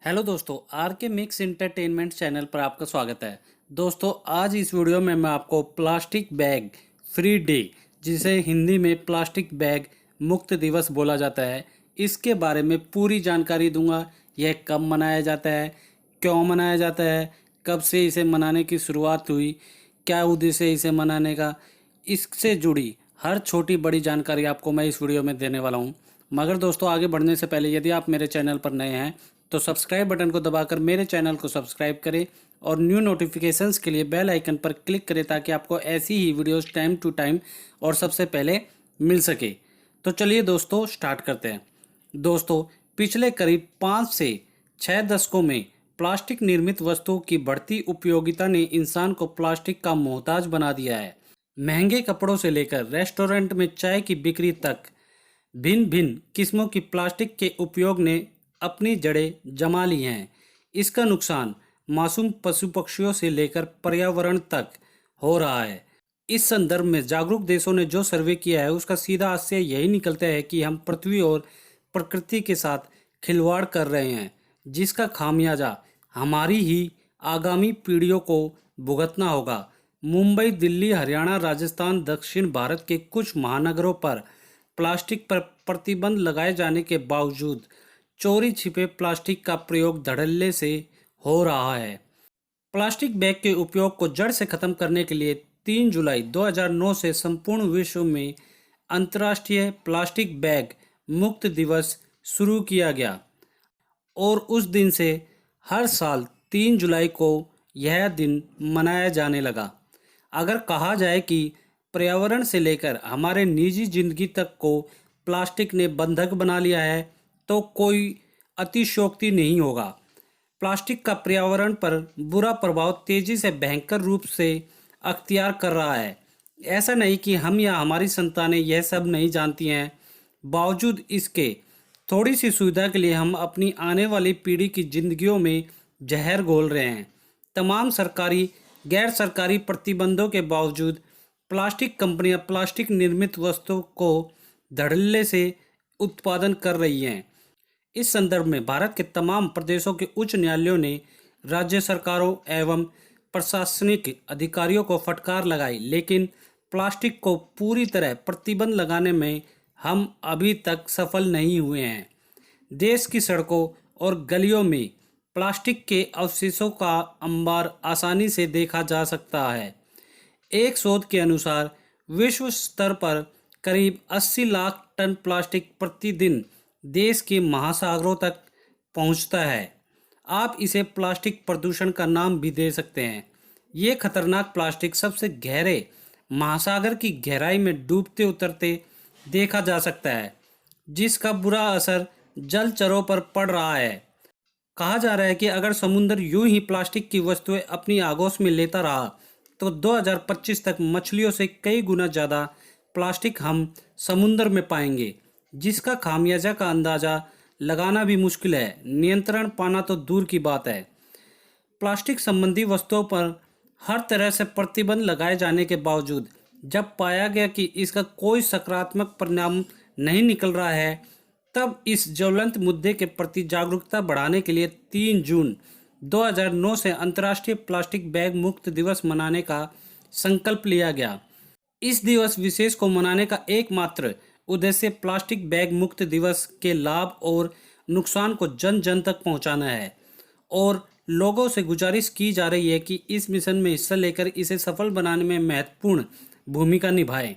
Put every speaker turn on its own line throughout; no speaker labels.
Hello दोस्तों, are के mix entertainment channel पर आपका स्वागत है। दोस्तों, आज इस वीडियो में मैं आपको प्लास्टिक बैग फ्री डे, जिसे हिंदी में प्लास्टिक बैग मुक्त दिवस बोला जाता है, इसके बारे में पूरी जानकारी दूंगा। यह कब मनाया जाता है, क्यों मनाया जाता है, कब से इसे मनाने की शुरुआत हुई, क्या उद्देश्य है इसे मनाने का, इससे जुड़ी हर छोटी बड़ी जानकारी आपको मैं इस वीडियो में देने वाला हूं। मगर दोस्तों, आगे बढ़ने से पहले यदि आप मेरे चैनल पर नए हैं तो सब्सक्राइब बटन को दबाकर मेरे चैनल को सब्सक्राइब करें और न्यू नोटिफिकेशंस के लिए बेल आइकन पर क्लिक करें ताकि आपको ऐसी ही वीडियोस टाइम टू टाइम और सबसे पहले मिल सके। तो चलिए दोस्तों, स्टार्ट करते हैं। दोस्तों, पिछले करीब 5 से 6 दशकों में प्लास्टिक निर्मित वस्तुओं की बढ़ती उपयोगिता ने इंसान को प्लास्टिक का मोहताज बना दिया है। महंगे कपड़ों से लेकर रेस्टोरेंट में चाय की बिक्री तक भिन्न भिन्न किस्मों की प्लास्टिक के उपयोग ने अपनी जड़ें जमा ली हैं। इसका नुकसान मासूम पशु पक्षियों से लेकर पर्यावरण तक हो रहा है। इस संदर्भ में जागरूक देशों ने जो सर्वे किया है उसका सीधा आशय यही निकलता है कि हम पृथ्वी और प्रकृति के साथ खिलवाड़ कर रहे हैं, जिसका खामियाजा हमारी ही आगामी पीढ़ियों को भुगतना होगा। मुंबई, दिल्ली, हरियाणा, राजस्थान, दक्षिण भारत के कुछ महानगरों पर प्लास्टिक पर प्रतिबंध लगाए जाने के बावजूद चोरी छिपे प्लास्टिक का प्रयोग धड़ल्ले से हो रहा है। प्लास्टिक बैग के उपयोग को जड़ से खत्म करने के लिए 3 जुलाई 2009 से संपूर्ण विश्व में अंतर्राष्ट्रीय प्लास्टिक बैग मुक्त दिवस शुरू किया गया और उस दिन से हर साल 3 जुलाई को यह दिन मनाया जाने लगा। अगर कहा जाए कि पर्यावरण से लेकर हमारे निजी जिंदगी तक को प्लास्टिक ने बंधक बना लिया है तो कोई अतिशयोक्ति नहीं होगा। प्लास्टिक का पर्यावरण पर बुरा प्रभाव तेजी से भयंकर रूप से अख्तियार कर रहा है। ऐसा नहीं कि हम या हमारी संतानें यह सब नहीं जानती हैं, बावजूद इसके थोड़ी सी सुविधा के लिए हम अपनी आने वाली पीढ़ी की जिंदगियों में जहर घोल रहे हैं। तमाम सरकारी गैर सरकारी प्रतिबंधों के बावजूद प्लास्टिक कंपनियां प्लास्टिक निर्मित वस्तुओं को धड़ल्ले से उत्पादन कर रही हैं। इस संदर्भ में भारत के तमाम प्रदेशों के उच्च न्यायालयों ने राज्य सरकारों एवं प्रशासनिक अधिकारियों को फटकार लगाई, लेकिन प्लास्टिक को पूरी तरह प्रतिबंध लगाने में हम अभी तक सफल नहीं हुए हैं। देश की सड़कों और गलियों में प्लास्टिक के अवशेषों का अंबार आसानी से देखा जा सकता है। एक शोध के अनुसार विश्व स्तर पर करीब 80 लाख टन प्लास्टिक प्रतिदिन देश के महासागरों तक पहुंचता है। आप इसे प्लास्टिक प्रदूषण का नाम भी दे सकते हैं। ये खतरनाक प्लास्टिक सबसे गहरे महासागर की गहराई में डूबते उतरते देखा जा सकता है, जिसका बुरा असर जलचरों पर पड़ रहा है। कहा जा रहा है कि अगर समुद्र यूं ही प्लास्टिक की वस्तुएं अपनी आगोश में लेता रहा तो 2025 तक मछलियों से कई गुना ज़्यादा प्लास्टिक हम समुद्र में पाएंगे, जिसका खामियाजा का अंदाज़ा लगाना भी मुश्किल है। नियंत्रण पाना तो दूर की बात है। प्लास्टिक संबंधी वस्तुओं पर हर तरह से प्रतिबंध लगाए जाने के बावजूद जब पाया गया कि इसका कोई सकारात्मक परिणाम नहीं निकल रहा है, तब इस ज्वलंत मुद्दे के प्रति जागरूकता बढ़ाने के लिए 3 जून 2009 से अंतर्राष्ट्रीय प्लास्टिक बैग मुक्त दिवस मनाने का संकल्प लिया गया। इस दिवस विशेष को मनाने का एकमात्र उद्देश्य प्लास्टिक बैग मुक्त दिवस के लाभ और नुकसान को जन जन तक पहुंचाना है और लोगों से गुजारिश की जा रही है कि इस मिशन में हिस्सा लेकर इसे सफल बनाने में महत्वपूर्ण भूमिका निभाएं।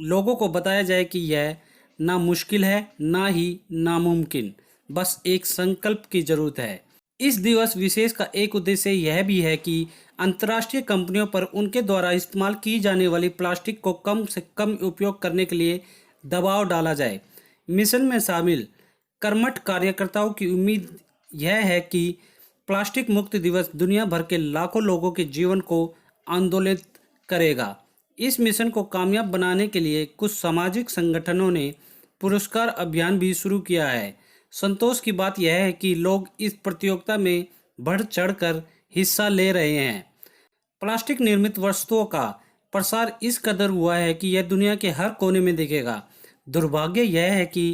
लोगों को बताया जाए कि यह ना मुश्किल है ना ही नामुमकिन, बस एक संकल्प की जरूरत है। इस दिवस विशेष का एक उद्देश्य यह भी है कि अंतर्राष्ट्रीय कंपनियों पर उनके द्वारा इस्तेमाल की जाने वाली प्लास्टिक को कम से कम उपयोग करने के लिए दबाव डाला जाए। मिशन में शामिल कर्मठ कार्यकर्ताओं की उम्मीद यह है कि प्लास्टिक मुक्त दिवस दुनिया भर के लाखों लोगों के जीवन को आंदोलित करेगा। इस मिशन को कामयाब बनाने के लिए कुछ सामाजिक संगठनों ने पुरस्कार अभियान भी शुरू किया है। संतोष की बात यह है कि लोग इस प्रतियोगिता में बढ़ चढ़कर हिस्सा ले रहे हैं। प्लास्टिक निर्मित वस्तुओं का प्रसार इस कदर हुआ है कि यह दुनिया के हर कोने में दिखेगा। दुर्भाग्य यह है कि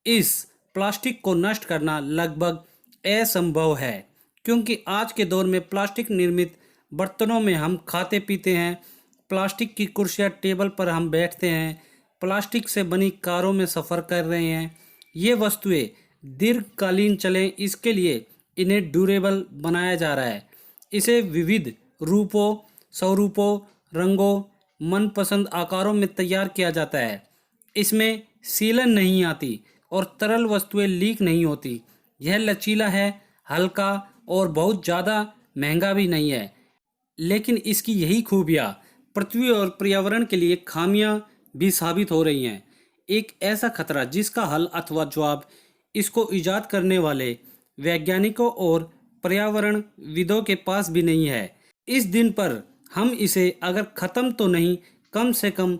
इस प्लास्टिक को नष्ट करना लगभग असंभव है, क्योंकि आज के दौर में प्लास्टिक निर्मित बर्तनों में हम खाते पीते हैं, प्लास्टिक की कुर्सियाँ टेबल पर हम बैठते हैं, प्लास्टिक से बनी कारों में सफ़र कर रहे हैं। ये वस्तुएं दीर्घकालीन चलें, इसके लिए इन्हें ड्यूरेबल बनाया जा रहा है। इसे विविध रूपों, स्वरूपों, रंगों, मनपसंद आकारों में तैयार किया जाता है। इसमें सीलन नहीं आती और तरल वस्तुएं लीक नहीं होती। यह लचीला है, हल्का और बहुत ज़्यादा महंगा भी नहीं है। लेकिन इसकी यही खूबियाँ पृथ्वी और पर्यावरण के लिए खामियां भी साबित हो रही हैं। एक ऐसा खतरा जिसका हल अथवा जवाब इसको ईजाद करने वाले वैज्ञानिकों और पर्यावरणविदों के पास भी नहीं है। इस दिन पर हम इसे अगर ख़त्म तो नहीं, कम से कम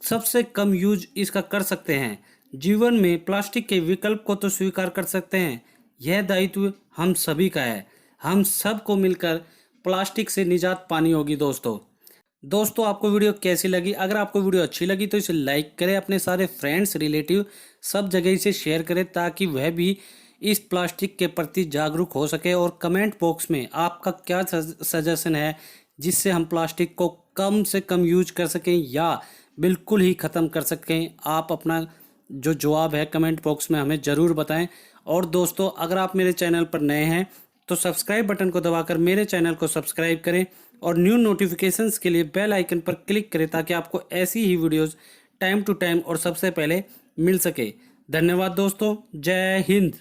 सबसे कम यूज इसका कर सकते हैं। जीवन में प्लास्टिक के विकल्प को तो स्वीकार कर सकते हैं। यह दायित्व हम सभी का है। हम सबको मिलकर प्लास्टिक से निजात पानी होगी। दोस्तों आपको वीडियो कैसी लगी? अगर आपको वीडियो अच्छी लगी तो इसे लाइक करें, अपने सारे फ्रेंड्स, रिलेटिव सब जगह इसे शेयर करें ताकि वह भी इस प्लास्टिक के प्रति जागरूक हो सके। और कमेंट बॉक्स में आपका क्या सजेशन है जिससे हम प्लास्टिक को कम से कम यूज कर सकें या बिल्कुल ही ख़त्म कर सकें, आप अपना जो जवाब है कमेंट बॉक्स में हमें ज़रूर बताएं। और दोस्तों अगर आप मेरे चैनल पर नए हैं तो सब्सक्राइब बटन को दबाकर मेरे चैनल को सब्सक्राइब करें और न्यू नोटिफिकेशंस के लिए बेल आइकन पर क्लिक करें ताकि आपको ऐसी ही वीडियोस टाइम टू टाइम और सबसे पहले मिल सके। धन्यवाद दोस्तों, जय हिंद।